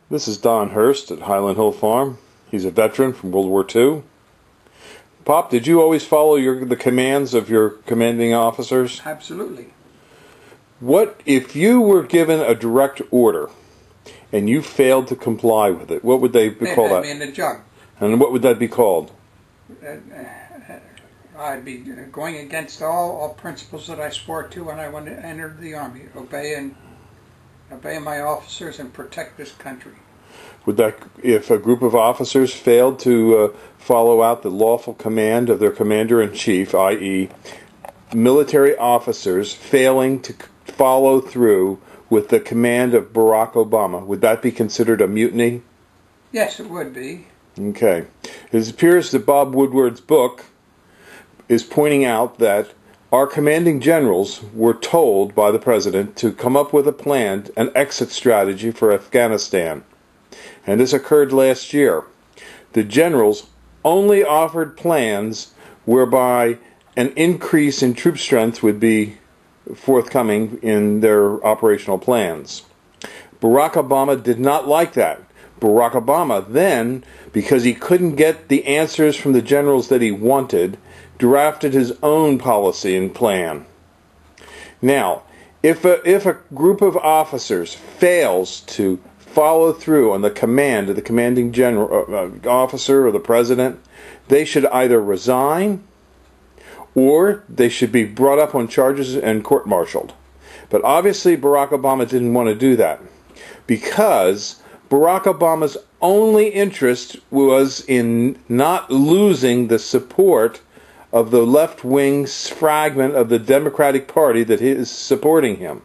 This is Don Hurst at Highland Hill Farm. He's a veteran from World War II. Pop, did you always follow the commands of your commanding officers? Absolutely. What if you were given a direct order and you failed to comply with it? What would they call that? They'd have me in the jug. And what would that be called? I'd be going against all principles that I swore to when I entered the Army. Obey my officers and protect this country. Would that, if a group of officers failed to follow out the lawful command of their commander-in-chief, i.e., military officers failing to follow through with the command of Barack Obama, would that be considered a mutiny? Yes, it would be. Okay. It appears that Bob Woodward's book is pointing out that our commanding generals were told by the president to come up with a plan, an exit strategy for Afghanistan. And this occurred last year. The generals only offered plans whereby an increase in troop strength would be forthcoming in their operational plans. Barack Obama did not like that. Barack Obama then, because he couldn't get the answers from the generals that he wanted, drafted his own policy and plan. Now, if a group of officers fails to follow through on the command of the commanding general officer or the president, they should either resign or they should be brought up on charges and court-martialed. But obviously Barack Obama didn't want to do that because Barack Obama's only interest was in not losing the support of the left-wing fragment of the Democratic Party that is supporting him.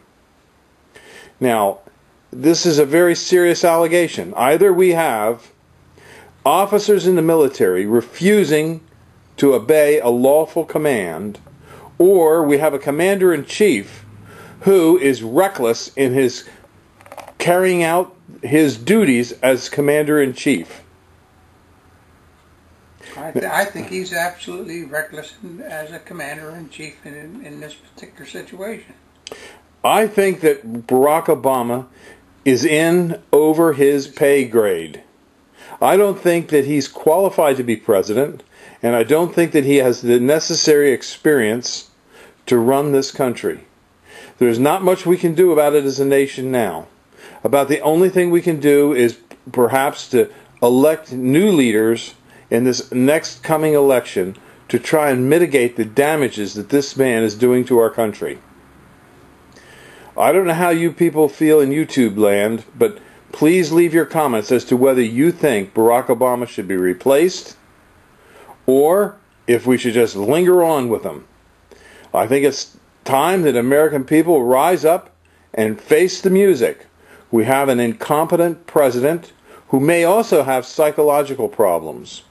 Now, this is a very serious allegation. Either we have officers in the military refusing to obey a lawful command, or we have a commander-in-chief who is reckless in his carrying out his duties as commander-in-chief. I think he's absolutely reckless as a commander-in-chief in this particular situation. I think that Barack Obama is in over his pay grade. I don't think that he's qualified to be president, and I don't think that he has the necessary experience to run this country. There's not much we can do about it as a nation now. About the only thing we can do is perhaps to elect new leaders in this next coming election to try and mitigate the damages that this man is doing to our country. I don't know how you people feel in YouTube land, but please leave your comments as to whether you think Barack Obama should be replaced or if we should just linger on with him. I think it's time that American people rise up and face the music. We have an incompetent president who may also have psychological problems,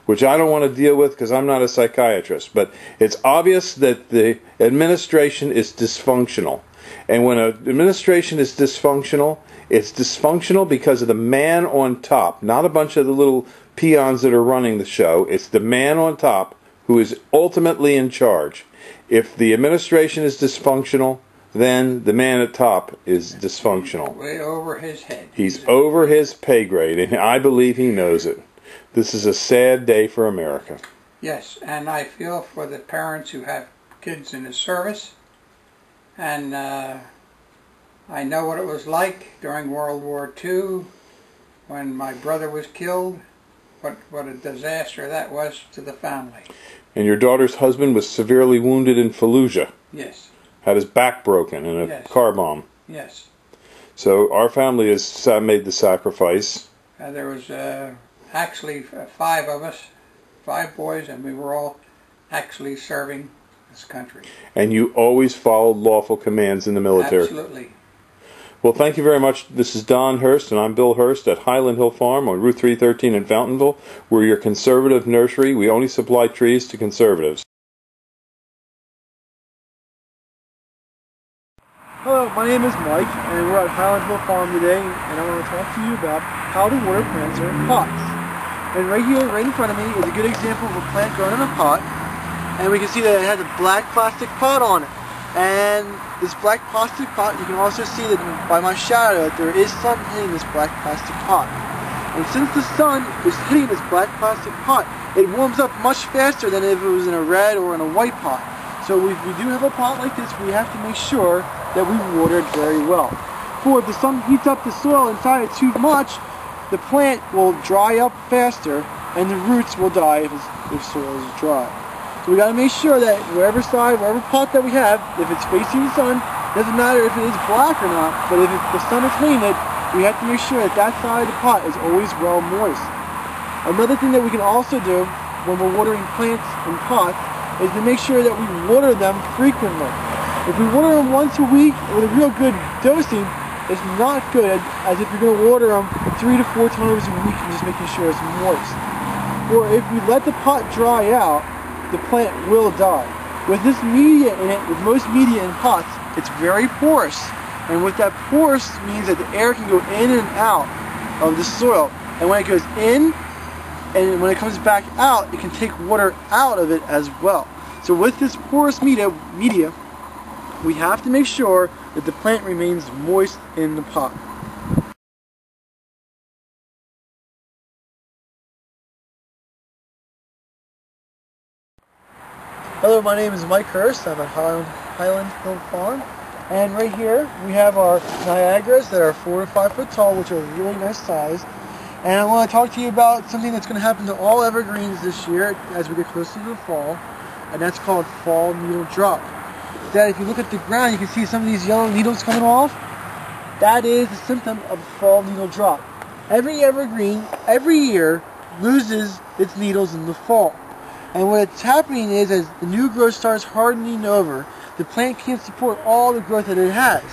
which I don't want to deal with because I'm not a psychiatrist. But it's obvious that the administration is dysfunctional. And when an administration is dysfunctional, it's dysfunctional because of the man on top, not a bunch of the little peons that are running the show. It's the man on top who is ultimately in charge. If the administration is dysfunctional, then the man at top is dysfunctional. Way over his head. He's over his pay grade, and I believe he knows it. This is a sad day for America. Yes, and I feel for the parents who have kids in the service. And I know what it was like during World War II when my brother was killed. What a disaster that was to the family. And your daughter's husband was severely wounded in Fallujah. Yes. Had his back broken in a car bomb. Yes. So our family has made the sacrifice. There was actually 5 of us, 5 boys, and we were all actually serving this country. And you always followed lawful commands in the military? Absolutely. Well, thank you very much. This is Don Hurst, and I'm Bill Hurst at Highland Hill Farm on Route 313 in Fountainville. We're your conservative nursery. We only supply trees to conservatives. Hello, my name is Mike, and we're at Highland Hill Farm today, and I want to talk to you about how to water plants are in pots. And right here, right in front of me, is a good example of a plant grown in a pot, and we can see that it has a black plastic pot on it. And this black plastic pot, you can also see that by my shadow that there is sun hitting this black plastic pot. And since the sun is hitting this black plastic pot, it warms up much faster than if it was in a red or in a white pot. So if we do have a pot like this, we have to make sure that we water it very well. For if the sun heats up the soil inside it too much, the plant will dry up faster and the roots will die if soil is dry. So we got to make sure that wherever pot that we have, if it's facing the sun, doesn't matter if it is black or not, but if the sun is hitting it, we have to make sure that that side of the pot is always well moist. Another thing that we can also do when we're watering plants in pots is to make sure that we water them frequently. If we water them once a week with a real good dosing, it's not good as if you're going to water them 3 to 4 times a week and just making sure it's moist. Or if we let the pot dry out, the plant will die. With this media in it, with most media in pots, it's very porous. And with that porous means that the air can go in and out of the soil. And when it goes in, and when it comes back out, it can take water out of it as well. So with this porous media, we have to make sure that the plant remains moist in the pot. Hello, my name is Mike Hurst. I'm at Highland Hill Farm. And right here we have our Niagaras that are 4 to 5 foot tall, which are really nice size. And I want to talk to you about something that's going to happen to all evergreens this year as we get closer to the fall, and that's called fall needle drop. That if you look at the ground, you can see some of these yellow needles coming off. That is a symptom of fall needle drop. Every evergreen, every year, loses its needles in the fall. And what's happening is, as the new growth starts hardening over, the plant can't support all the growth that it has.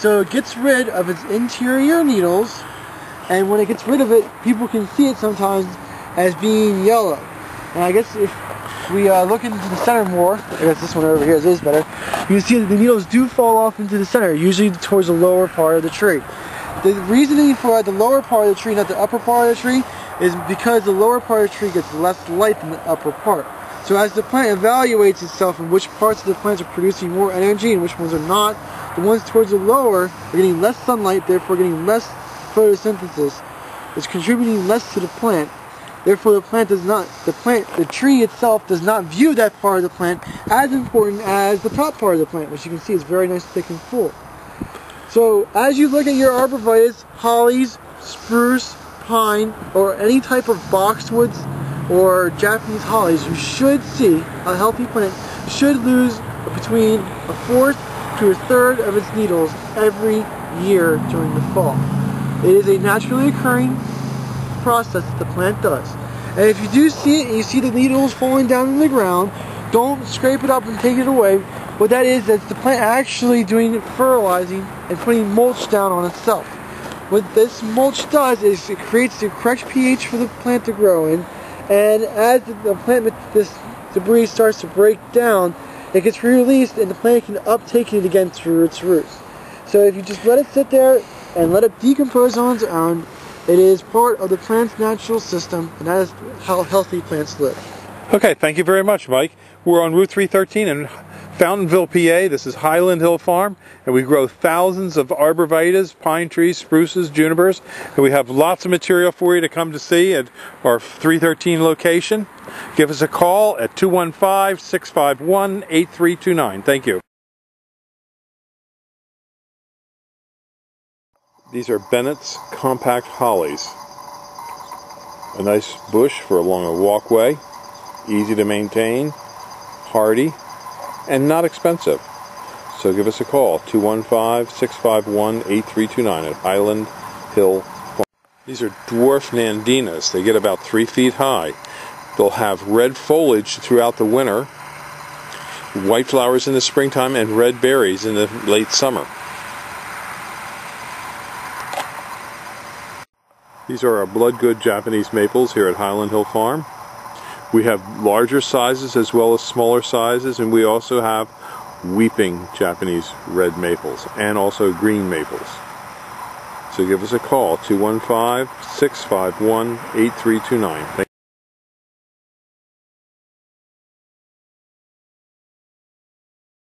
So it gets rid of its interior needles, and when it gets rid of it, people can see it sometimes as being yellow. And I guess if we look into the center more, I guess this one over here is better, you can see that the needles do fall off into the center, usually towards the lower part of the tree. The reasoning for the lower part of the tree, not the upper part of the tree, is because the lower part of the tree gets less light than the upper part. So as the plant evaluates itself and which parts of the plants are producing more energy and which ones are not, the ones towards the lower are getting less sunlight, therefore getting less photosynthesis. It's contributing less to the plant. Therefore the tree itself does not view that part of the plant as important as the top part of the plant, which you can see is very nice, thick and full. So as you look at your arborvitaes, hollies, spruce, pine, or any type of boxwoods or Japanese hollies, you should see a healthy plant should lose between 1/4 to 1/3 of its needles every year during the fall. It is a naturally occurring process that the plant does. And if you do see it and you see the needles falling down in the ground, don't scrape it up and take it away. What that is, that's the plant actually doing fertilizing and putting mulch down on itself. What this mulch does is it creates the correct pH for the plant to grow in, and as this debris starts to break down, it gets released and the plant can uptake it again through its roots. So if you just let it sit there and let it decompose on its own, it is part of the plant's natural system, and that is how healthy plants live. Okay, thank you very much, Mike. We're on Route 313 in Fountainville, PA. This is Highland Hill Farm, and we grow thousands of arborvitaes, pine trees, spruces, junipers, and we have lots of material for you to come to see at our 313 location. Give us a call at 215-651-8329. Thank you. These are Bennett's compact hollies. A nice bush for along a walkway, easy to maintain, hardy, and not expensive. So give us a call, 215-651-8329 at Highland Hill Farm. These are dwarf nandinas. They get about 3 feet high. They'll have red foliage throughout the winter, white flowers in the springtime, and red berries in the late summer. These are our blood-good Japanese maples here at Highland Hill Farm. We have larger sizes as well as smaller sizes, and we also have weeping Japanese red maples and also green maples. So give us a call, 215-651-8329.